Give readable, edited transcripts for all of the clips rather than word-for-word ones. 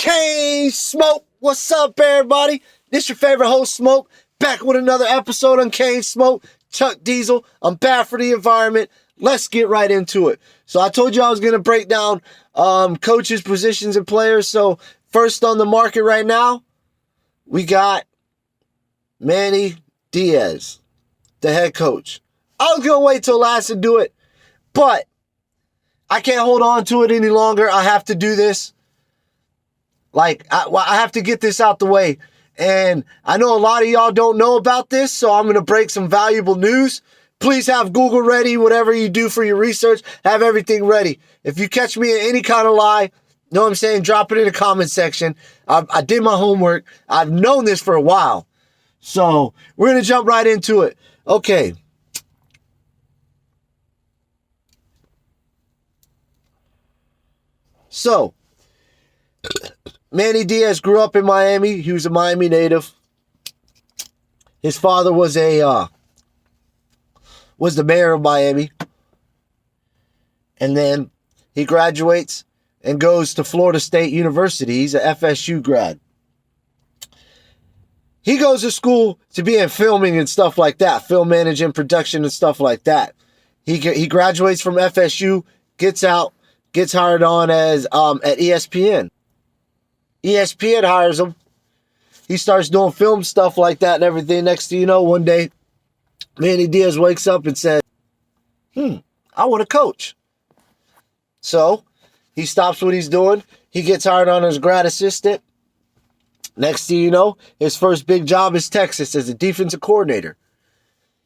Kane Smoke. What's up, everybody? This your favorite host, Smoke, back with another episode on Kane Smoke. Chuck Diesel. I'm bad for the environment. Let's get right into it. So I told you I was going to break down coaches, positions, and players. So first on the market right now, we got Manny Diaz, the head coach. I was going to wait till last to do it, but I can't hold on to it any longer. I have to do this. I have to get this out the way. And I know a lot of y'all don't know about this, so I'm going to break some valuable news. Please have Google ready. Whatever you do for your research, have everything ready. If you catch me in any kind of lie, know what I'm saying, drop it in the comment section. I did my homework. I've known this for a while. So we're going to jump right into it. Okay. So, Manny Diaz grew up in Miami. He was a Miami native. His father was the mayor of Miami. And then he graduates and goes to Florida State University. He's an FSU grad. He goes to school to be in filming and stuff like that, film management, production and stuff like that. He graduates from FSU, gets out, gets hired on as at ESPN. ESPN hires him. He starts doing film stuff like that and everything. Next thing you know, one day, Manny Diaz wakes up and says, I want to coach. So he stops what he's doing. He gets hired on as grad assistant. Next thing you know, his first big job is Texas as a defensive coordinator.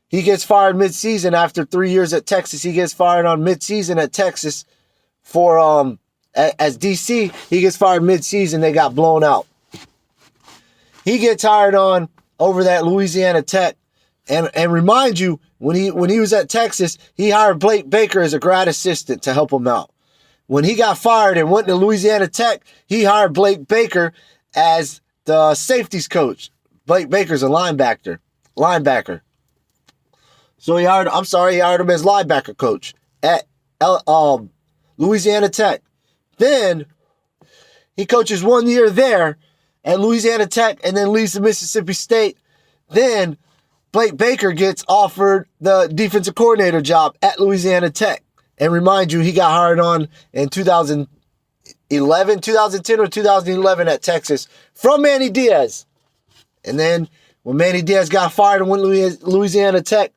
He gets fired mid-season after 3 years at Texas. He gets fired on mid-season at Texas for as DC. He gets fired mid-season. They got blown out. He gets hired on over at Louisiana Tech. And remind you, when he was at Texas, he hired Blake Baker as a grad assistant to help him out. When he got fired and went to Louisiana Tech, he hired Blake Baker as the safeties coach. Blake Baker's a linebacker. So he hired him as linebacker coach at Louisiana Tech. Then he coaches 1 year there at Louisiana Tech and then leaves to Mississippi State. Then Blake Baker gets offered the defensive coordinator job at Louisiana Tech. And remind you, he got hired on in 2010 or 2011 at Texas from Manny Diaz. And then when Manny Diaz got fired and went to Louisiana Tech,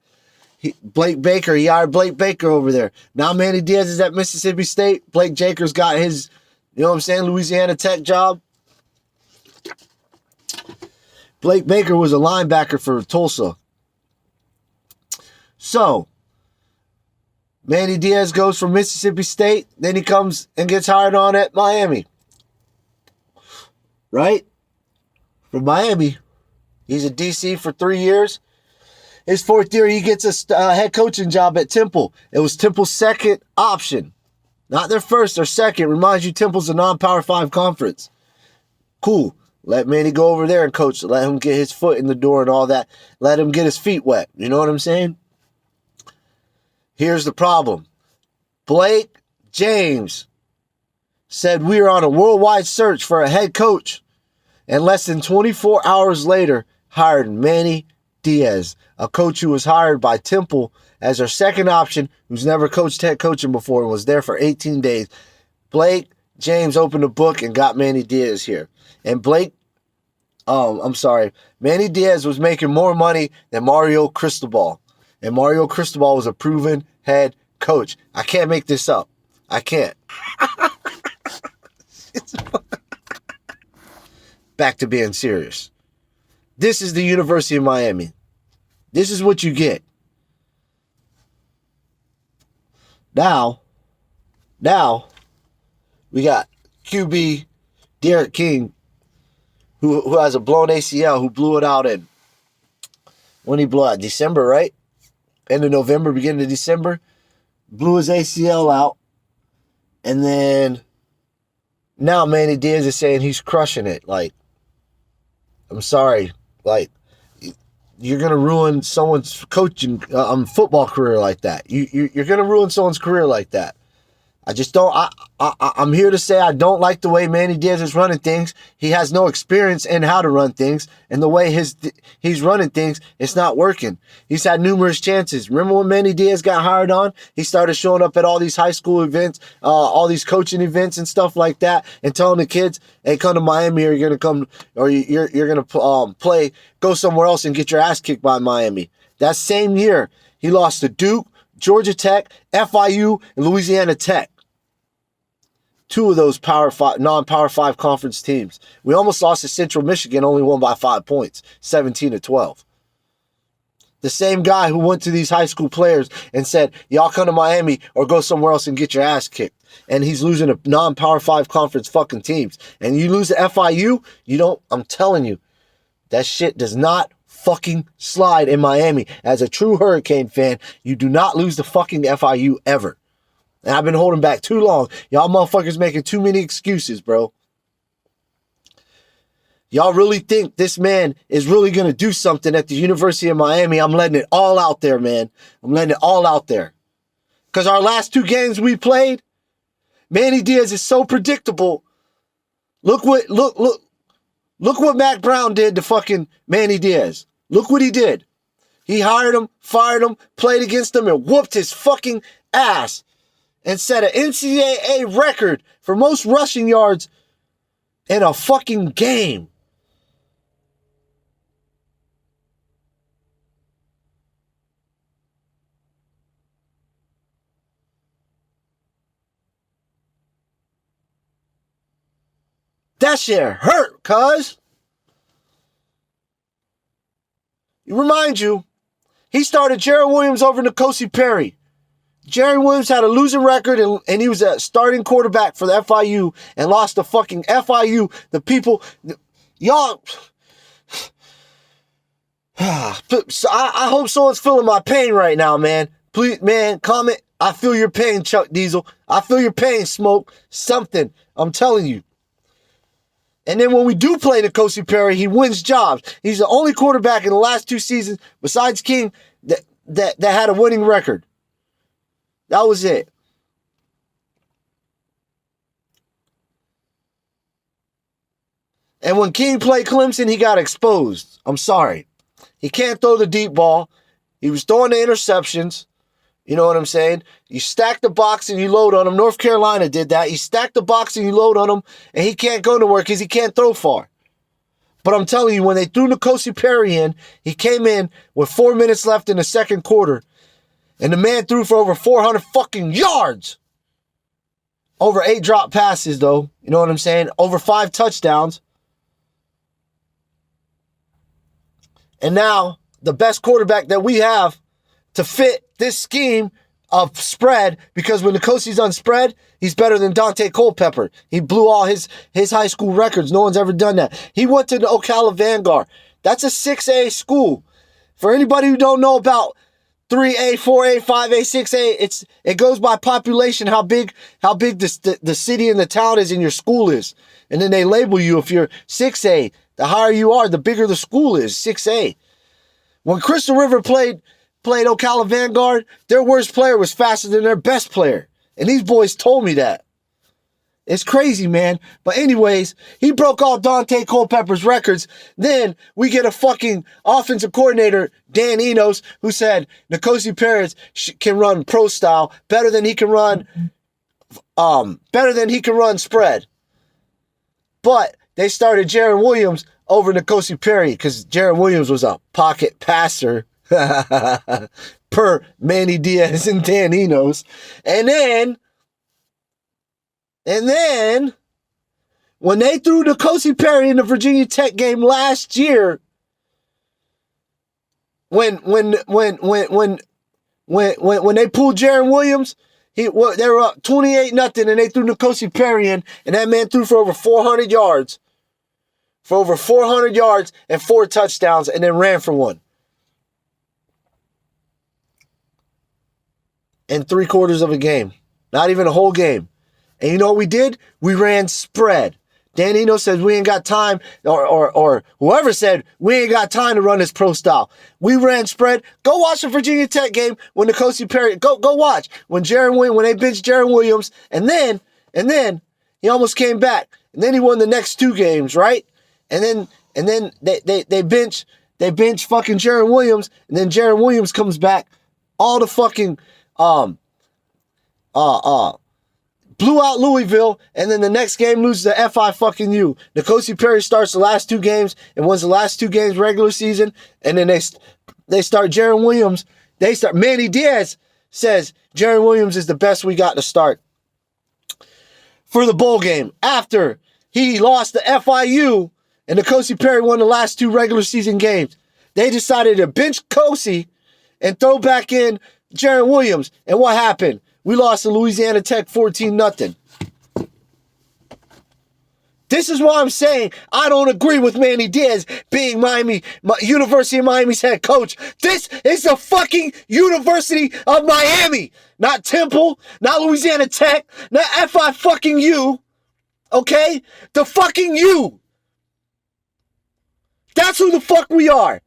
he hired Blake Baker over there. Now Manny Diaz is at Mississippi State. Blake Baker's got his, Louisiana Tech job. Blake Baker was a linebacker for Tulsa. So, Manny Diaz goes from Mississippi State. Then he comes and gets hired on at Miami. Right? From Miami. He's a DC for 3 years. His fourth year, he gets a head coaching job at Temple. It was Temple's second option. Not their first, their second. Reminds you, Temple's a non-Power 5 conference. Cool. Let Manny go over there and coach. Let him get his foot in the door and all that. Let him get his feet wet. You know what I'm saying? Here's the problem. Blake James said we are on a worldwide search for a head coach. And less than 24 hours later, hired Manny Diaz, a coach who was hired by Temple as their second option, who's never coached head coaching before and was there for 18 days. Blake James opened a book and got Manny Diaz here. And Manny Diaz was making more money than Mario Cristobal. And Mario Cristobal was a proven head coach. I can't make this up. I can't. Back to being serious. This is the University of Miami. This is what you get. Now, we got QB Derek King, who has a blown ACL, who blew it out when he blew out? December, right? End of November, beginning of December. Blew his ACL out. And then now Manny Diaz is saying he's crushing it. I'm sorry. You're going to ruin someone's coaching football career like that. You're going to ruin someone's career like that. I just don't. I'm here to say I don't like the way Manny Diaz is running things. He has no experience in how to run things, and the way he's running things, it's not working. He's had numerous chances. Remember when Manny Diaz got hired on? He started showing up at all these high school events, all these coaching events and stuff like that, and telling the kids, "Hey, come to Miami, or you're gonna come, or you're gonna play. Go somewhere else and get your ass kicked by Miami." That same year, he lost to Duke, Georgia Tech, FIU, and Louisiana Tech. Two of those non-Power 5 conference teams. We almost lost to Central Michigan, only won by 5 points, 17-12. The same guy who went to these high school players and said, y'all come to Miami or go somewhere else and get your ass kicked. And he's losing to non-Power 5 conference fucking teams. And you lose to FIU, I'm telling you, that shit does not fucking slide in Miami. As a true Hurricane fan, you do not lose to fucking FIU ever. And I've been holding back too long. Y'all motherfuckers making too many excuses, bro. Y'all really think this man is really going to do something at the University of Miami? I'm letting it all out there, man. I'm letting it all out there. Because our last 2 games we played, Manny Diaz is so predictable. Look what Mac Brown did to fucking Manny Diaz. Look what he did. He hired him, fired him, played against him, and whooped his fucking ass. And set an NCAA record for most rushing yards in a fucking game. That shit hurt, cuz. Remind you, he started Jared Williams over N'Kosi Perry. Jerry Williams had a losing record, and he was a starting quarterback for the FIU and lost to fucking FIU. The people, y'all. I hope someone's feeling my pain right now, man. Please, man, comment. I feel your pain, Chuck Diesel. I feel your pain, Smoke. Something. I'm telling you. And then when we do play N'Kosi Perry, he wins jobs. He's the only quarterback in the last 2 seasons, besides King, that had a winning record. That was it. And when King played Clemson, he got exposed. I'm sorry. He can't throw the deep ball. He was throwing the interceptions. You know what I'm saying? You stack the box and you load on him. North Carolina did that. You stack the box and you load on him, and he can't go nowhere because he can't throw far. But I'm telling you, when they threw N'Kosi Perry in, he came in with 4 minutes left in the second quarter. And the man threw for over 400 fucking yards. Over 8 drop passes, though. You know what I'm saying? Over 5 touchdowns. And now, the best quarterback that we have to fit this scheme of spread, because when N'Kosi's on spread, he's better than Dante Culpepper. He blew all his high school records. No one's ever done that. He went to the Ocala Vanguard. That's a 6A school. For anybody who don't know about 3A, 4A, 5A, 6A, it goes by population, how big the city and the town is and your school is. And then they label you. If you're 6A, the higher you are, the bigger the school is, 6A. When Crystal River played Ocala Vanguard, their worst player was faster than their best player. And these boys told me that. It's crazy, man. But anyways, he broke all Dante Culpepper's records. Then we get a fucking offensive coordinator, Dan Enos, who said N'Kosi Perry can run pro style better than he can run spread. But they started Jared Williams over N'Kosi Perry because Jared Williams was a pocket passer per Manny Diaz and Dan Enos. And then, when they threw N'Kosi Perry in the Virginia Tech game last year, when they pulled Jaron Williams, they were up 28-0, and they threw N'Kosi Perry in, and that man threw for over 400 yards. For over 400 yards and 4 touchdowns, and then ran for 1. In 3/4 of a game. Not even a whole game. And you know what we did? We ran spread. Dan Eno says we ain't got time, or whoever said we ain't got time to run this pro style. We ran spread. Go watch the Virginia Tech game when N'Kosi Perry. Go watch when they benched Jaron Williams, and then he almost came back, and then he won the next 2 games, right? And then they bench fucking Jaron Williams, and then Jaron Williams comes back, all the fucking blew out Louisville, and then the next game loses to FI fucking U. N'Kosi Perry starts the last 2 games and wins the last 2 games regular season, and then they start Jaron Williams. Manny Diaz says Jaron Williams is the best we got to start for the bowl game. After he lost to FIU and N'Kosi Perry won the last 2 regular season games, they decided to bench Kosi and throw back in Jaron Williams. And what happened? We lost to Louisiana Tech 14-0. This is why I'm saying I don't agree with Manny Diaz being University of Miami's head coach. This is the fucking University of Miami. Not Temple, not Louisiana Tech, not FI fucking U. Okay? The fucking U. That's who the fuck we are.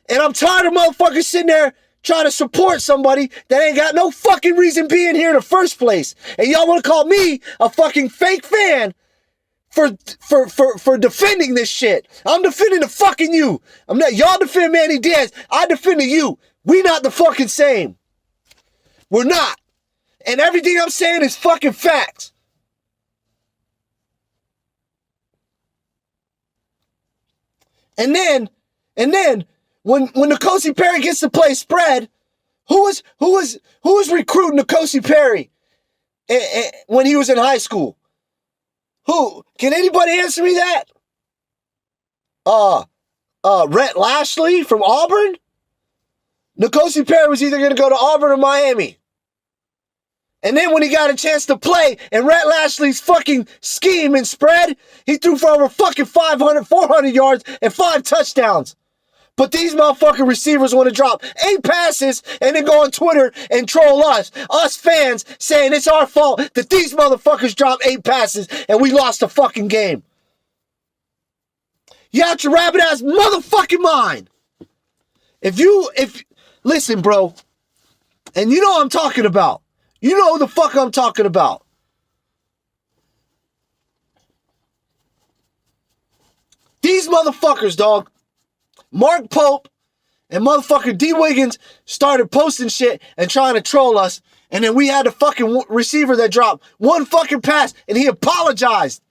And I'm tired of motherfuckers sitting there trying to support somebody that ain't got no fucking reason being here in the first place. And y'all want to call me a fucking fake fan for defending this shit. I'm defending the fucking you. Y'all defend Manny Diaz. I defend the you. We not the fucking same. We're not. And everything I'm saying is fucking facts. And then when N'Kosi Perry gets to play spread, who was recruiting N'Kosi Perry when he was in high school? Who? Can anybody answer me that? Rhett Lashley from Auburn? N'Kosi Perry was either going to go to Auburn or Miami. And then when he got a chance to play in Rhett Lashley's fucking scheme and spread, he threw for over fucking 400 yards and 5 touchdowns. But these motherfucking receivers want to drop 8 passes and then go on Twitter and troll us fans, saying it's our fault that these motherfuckers dropped 8 passes and we lost the fucking game. You out your rabbit ass motherfucking mind. Listen, bro, and you know what I'm talking about. You know who the fuck I'm talking about. These motherfuckers, dog. Mark Pope and motherfucker D. Wiggins started posting shit and trying to troll us. And then we had a fucking receiver that dropped 1 fucking pass and he apologized.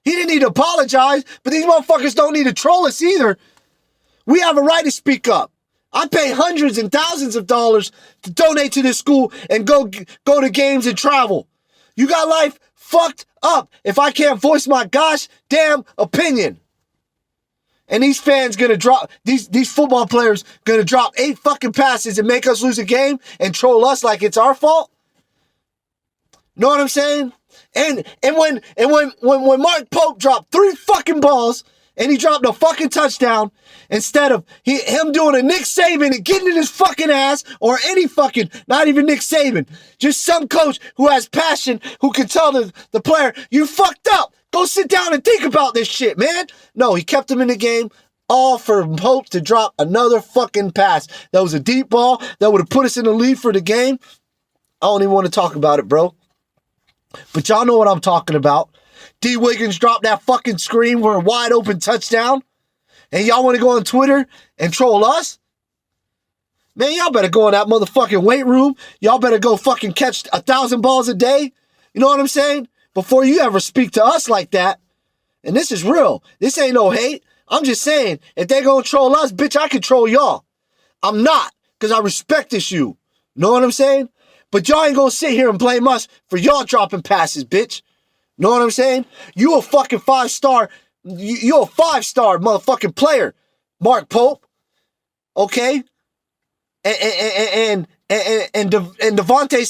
He didn't need to apologize, but these motherfuckers don't need to troll us either. We have a right to speak up. I pay hundreds and thousands of dollars to donate to this school and go to games and travel. You got life fucked up if I can't voice my gosh damn opinion. And these fans gonna drop, these football players gonna drop 8 fucking passes and make us lose a game and troll us like it's our fault? Know what I'm saying? And when Mark Pope dropped 3 fucking balls and he dropped a fucking touchdown, instead of him doing a Nick Saban and getting in his fucking ass, or any fucking, not even Nick Saban, just some coach who has passion, who can tell the player, you fucked up. Go sit down and think about this shit, man. No, he kept him in the game, all for Pope to drop another fucking pass. That was a deep ball that would have put us in the lead for the game. I don't even want to talk about it, bro. But y'all know what I'm talking about. D. Wiggins dropped that fucking screen for a wide open touchdown. And y'all want to go on Twitter and troll us? Man, y'all better go in that motherfucking weight room. Y'all better go fucking catch 1,000 balls a day. You know what I'm saying? Before you ever speak to us like that. And this is real. This ain't no hate. I'm just saying, if they gonna troll us, bitch, I can troll y'all. I'm not, because I respect this you. Know what I'm saying? But y'all ain't gonna sit here and blame us for y'all dropping passes, bitch. Know what I'm saying? You a fucking 5-star, you a 5-star motherfucking player, Mark Pope. Okay? And Devontae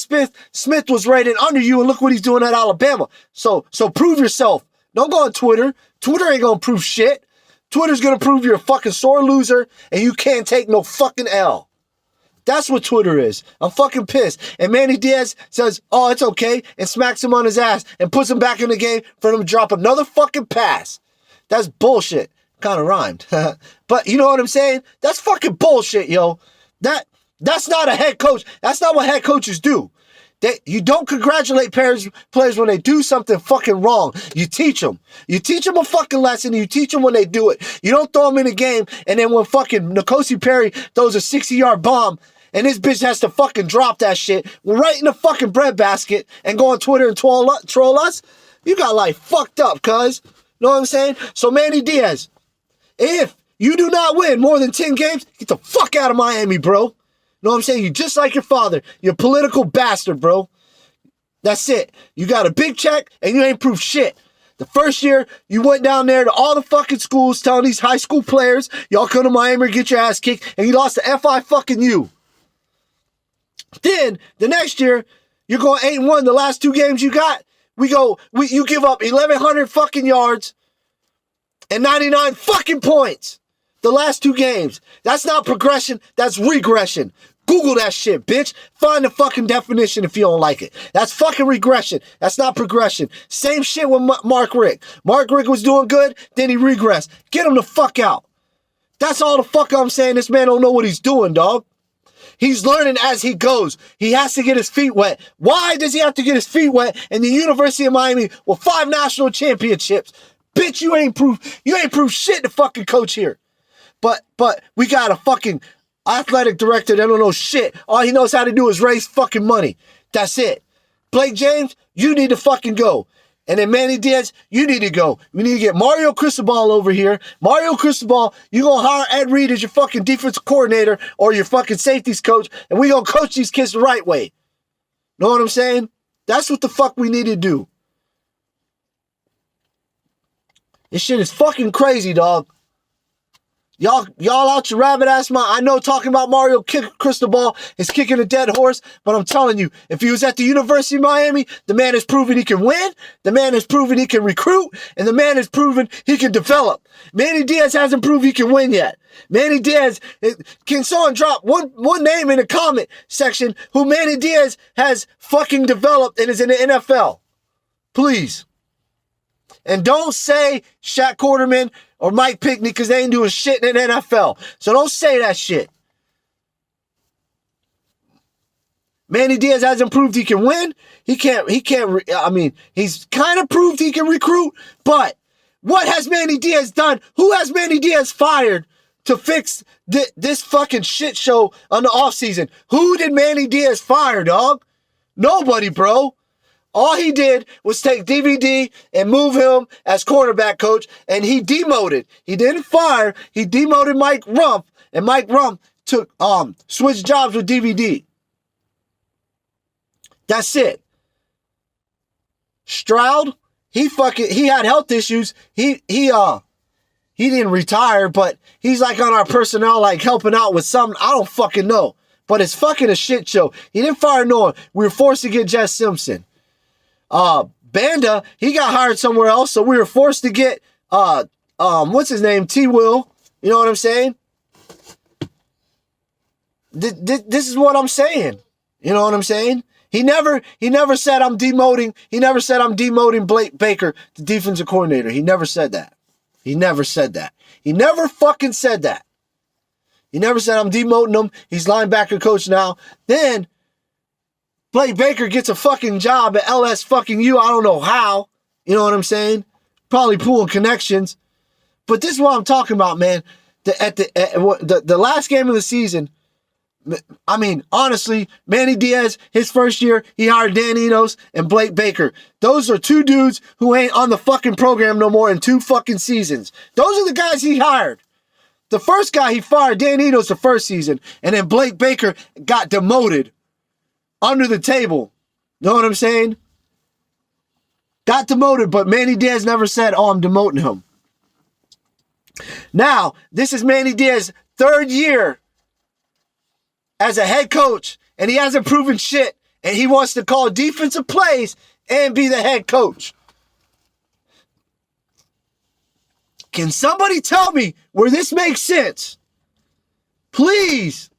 Smith was rated under you, and look what he's doing at Alabama. So prove yourself. Don't go on Twitter. Twitter ain't gonna prove shit. Twitter's gonna prove you're a fucking sore loser and you can't take no fucking L. That's what Twitter is. I'm fucking pissed. And Manny Diaz says, oh, it's okay, and smacks him on his ass and puts him back in the game for him to drop another fucking pass. That's bullshit. Kind of rhymed. But you know what I'm saying? That's fucking bullshit, yo. That's not a head coach. That's not what head coaches do. You don't congratulate players when they do something fucking wrong. You teach them. You teach them a fucking lesson. You teach them when they do it. You don't throw them in the game, and then when fucking N'Kosi Perry throws a 60-yard bomb, and this bitch has to fucking drop that shit right in the fucking breadbasket and go on Twitter and troll us, you got like fucked up, cuz. Know what I'm saying? So Manny Diaz, if you do not win more than 10 games, get the fuck out of Miami, bro. Know what I'm saying? You're just like your father. You're a political bastard, bro. That's it. You got a big check and you ain't proved shit. The first year, you went down there to all the fucking schools telling these high school players, y'all come to Miami and get your ass kicked, and you lost to F.I. fucking you. Then, the next year, you're going 8-1. The last 2 games you got, you give up 1,100 fucking yards and 99 fucking points. The last 2 games. That's not progression. That's regression. Google that shit, bitch. Find the fucking definition if you don't like it. That's fucking regression. That's not progression. Same shit with Mark Richt. Mark Richt was doing good, then he regressed. Get him the fuck out. That's all the fuck I'm saying. This man don't know what he's doing, dog. He's learning as he goes. He has to get his feet wet. Why does he have to get his feet wet in the University of Miami with 5 national championships? Bitch, you ain't proved shit to fucking coach here. But we got a fucking athletic director that don't know shit. All he knows how to do is raise fucking money. That's it. Blake James, you need to fucking go. And then Manny Diaz, you need to go. We need to get Mario Cristobal over here. Mario Cristobal, you gonna hire Ed Reed as your fucking defensive coordinator or your fucking safeties coach, and we gonna coach these kids the right way. Know what I'm saying? That's what the fuck we need to do. This shit is fucking crazy, dog. Y'all out your rabbit ass mind. I know talking about Mario Cristobal is kicking a dead horse, but I'm telling you, if he was at the University of Miami, the man has proven he can win, the man has proven he can recruit, and the man has proven he can develop. Manny Diaz hasn't proved he can win yet. Manny Diaz, can someone drop one name in the comment section who Manny Diaz has fucking developed and is in the NFL? Please. And don't say Shaq Quarterman or Mike Pinkney because they ain't doing shit in the NFL. So don't say that shit. Manny Diaz hasn't proved he can win. He can't, I mean, he's kind of proved he can recruit, but what has Manny Diaz done? Who has Manny Diaz fired to fix this fucking shit show on the offseason? Who did Manny Diaz fire, dog? Nobody, bro. All he did was take DVD and move him as quarterback coach, and he demoted. He didn't fire. He demoted Mike Rumph, and Mike Rumph took switched jobs with DVD. That's it. Stroud, he had health issues. He didn't retire, but he's like on our personnel, like helping out with something. I don't fucking know, but it's fucking a shit show. He didn't fire no one. We were forced to get Jess Simpson. Banda, he got hired somewhere else, so we were forced to get what's his name? T. Will. You know what I'm saying? This is what I'm saying. You know what I'm saying? He never said I'm demoting. He never said I'm demoting Blake Baker to defensive coordinator. He never said that. He never said that. He never fucking said that. He never said I'm demoting him. He's linebacker coach now. Then Blake Baker gets a fucking job at LS fucking U. I don't know how. You know what I'm saying? Probably pulling connections. But this is what I'm talking about, man. The last game of the season, I mean, honestly, Manny Diaz, his first year, he hired Dan Enos and Blake Baker. Those are 2 dudes who ain't on the fucking program no more in 2 fucking seasons. Those are the guys he hired. The first guy he fired, Dan Enos, the first season, and then Blake Baker got demoted. Under the table. Know what I'm saying? Got demoted, but Manny Diaz never said, oh, I'm demoting him. Now, this is Manny Diaz's 3rd year as a head coach, and he hasn't proven shit, and he wants to call defensive plays and be the head coach. Can somebody tell me where this makes sense? Please.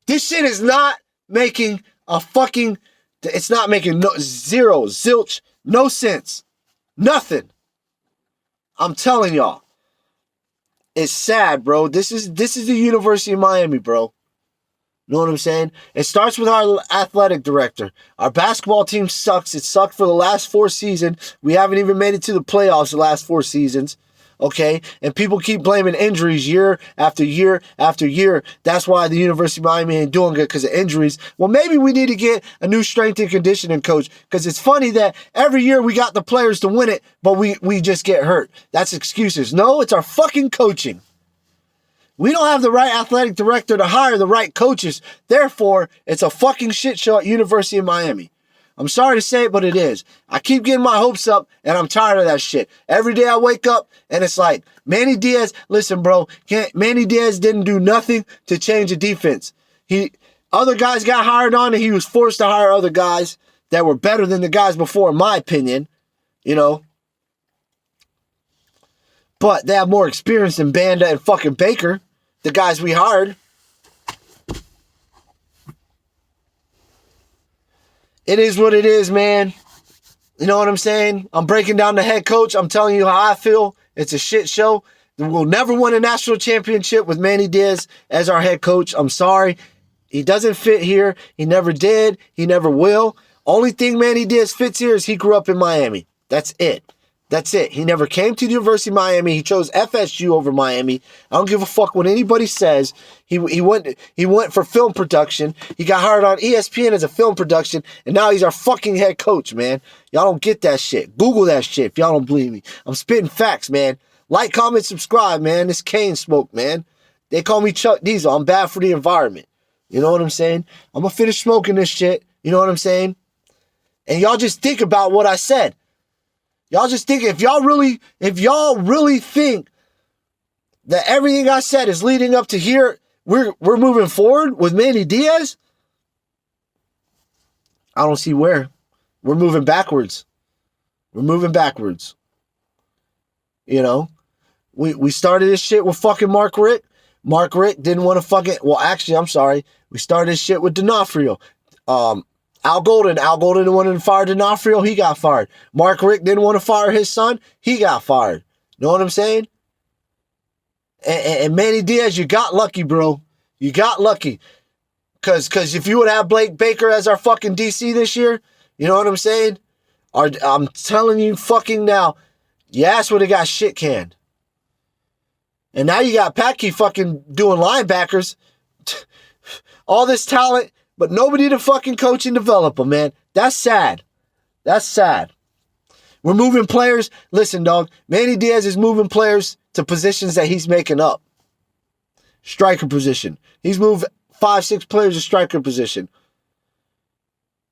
This shit is not making a fucking, it's not making zero, zilch, no sense. Nothing. I'm telling y'all. It's sad, bro. This is the University of Miami, bro. You know what I'm saying? It starts with our athletic director. Our basketball team sucks. It sucked for the last 4 seasons. We haven't even made it to the playoffs the last 4 seasons. Okay? And people keep blaming injuries year after year after year. That's why the University of Miami ain't doing good, because of injuries. Well, maybe we need to get a new strength and conditioning coach, because it's funny that every year we got the players to win it, but we just get hurt. That's excuses. No, it's our fucking coaching. We don't have the right athletic director to hire the right coaches. Therefore, it's a fucking shit show at University of Miami. I'm sorry to say it, but it is. I keep getting my hopes up, and I'm tired of that shit. Every day I wake up, and it's like, Manny Diaz, listen, bro, Manny Diaz didn't do nothing to change the defense. Other guys got hired on, and he was forced to hire other guys that were better than the guys before, in my opinion, you know. But they have more experience than Banda and fucking Baker, the guys we hired. It is what it is, man. You know what I'm saying? I'm breaking down the head coach. I'm telling you how I feel. It's a shit show. We'll never win a national championship with Manny Diaz as our head coach. I'm sorry. He doesn't fit here. He never did. He never will. Only thing Manny Diaz fits here is he grew up in Miami. That's it. That's it. He never came to the University of Miami. He chose FSU over Miami. I don't give a fuck what anybody says. He went for film production. He got hired on ESPN as a film production, and now he's our fucking head coach, man. Y'all don't get that shit. Google that shit if y'all don't believe me. I'm spitting facts, man. Like, comment, subscribe, man. This cane smoke, man. They call me Chuck Diesel. I'm bad for the environment. You know what I'm saying? I'm gonna finish smoking this shit. You know what I'm saying? And y'all just think about what I said. Y'all just think, if y'all really think that everything I said is leading up to here, we're moving forward with Manny Diaz, I don't see where. We're moving backwards. We're moving backwards. You know? We started this shit with fucking Mark Richt. Mark Richt didn't want to fucking, well, actually, I'm sorry. We started this shit with D'Onofrio. Al Golden didn't want to fire D'Onofrio. He got fired. Mark Richt didn't want to fire his son. He got fired. Know what I'm saying? And Manny Diaz, you got lucky, bro. You got lucky. Because if you would have Blake Baker as our fucking DC this year, you know what I'm saying? I'm telling you fucking now, your ass would have got shit canned. And now you got Packy fucking doing linebackers. All this talent, but nobody to fucking coach and develop them, man. That's sad. That's sad. We're moving players. Listen, dog. Manny Diaz is moving players to positions that he's making up. Striker position. He's moved 5-6 players to striker position.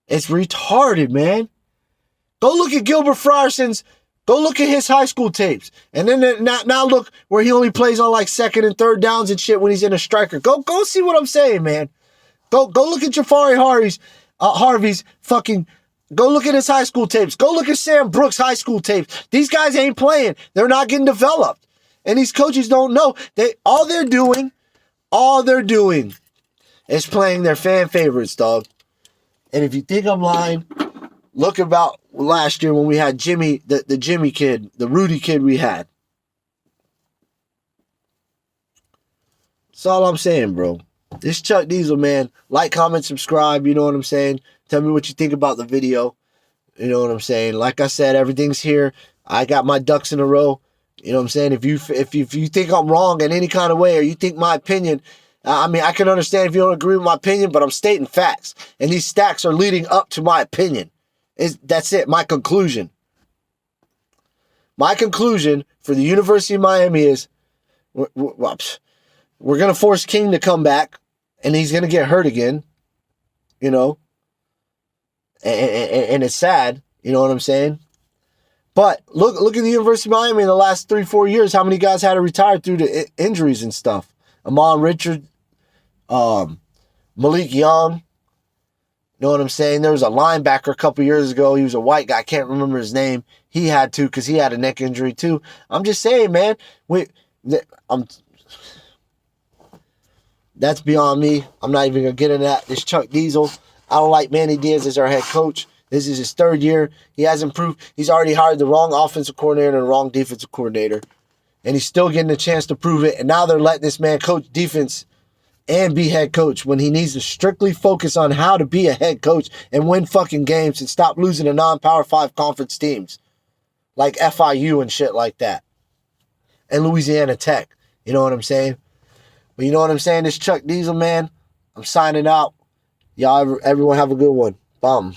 It's retarded, man. Go look at Gilbert Fryerson's. Go look at his high school tapes. And then now look where he only plays on like second and third downs and shit when he's in a striker. Go see what I'm saying, man. Go look at Jafari Harvey's fucking, go look at his high school tapes. Go look at Sam Brooks' high school tapes. These guys ain't playing. They're not getting developed. And these coaches don't know. All they're doing is playing their fan favorites, dog. And if you think I'm lying, look about last year when we had Jimmy, the Jimmy kid, the Rudy kid we had. That's all I'm saying, bro. This Chuck Diesel, man. Like, comment, subscribe. You know what I'm saying? Tell me what you think about the video. You know what I'm saying? Like I said, everything's here. I got my ducks in a row. You know what I'm saying? If you think I'm wrong in any kind of way, or you think my opinion, I mean, I can understand if you don't agree with my opinion, but I'm stating facts. And these stacks are leading up to my opinion. That's it. My conclusion. My conclusion for the University of Miami is we're going to force King to come back. And he's going to get hurt again, you know, and it's sad, you know what I'm saying? But look at the University of Miami in the last 3-4 years, how many guys had to retire due to injuries and stuff. Amon Richard, Malik Young, you know what I'm saying? There was a linebacker a couple years ago. He was a white guy. I can't remember his name. He had to because he had a neck injury too. I'm just saying, man, that's beyond me. I'm not even going to get into that. This Chuck Diesel. I don't like Manny Diaz as our head coach. This is his 3rd year. He hasn't proved. He's already hired the wrong offensive coordinator and the wrong defensive coordinator. And he's still getting a chance to prove it. And now they're letting this man coach defense and be head coach when he needs to strictly focus on how to be a head coach and win fucking games and stop losing to non-Power 5 conference teams like FIU and shit like that. And Louisiana Tech. You know what I'm saying? But you know what I'm saying? This Chuck Diesel, man. I'm signing out. Y'all, everyone have a good one. Bum.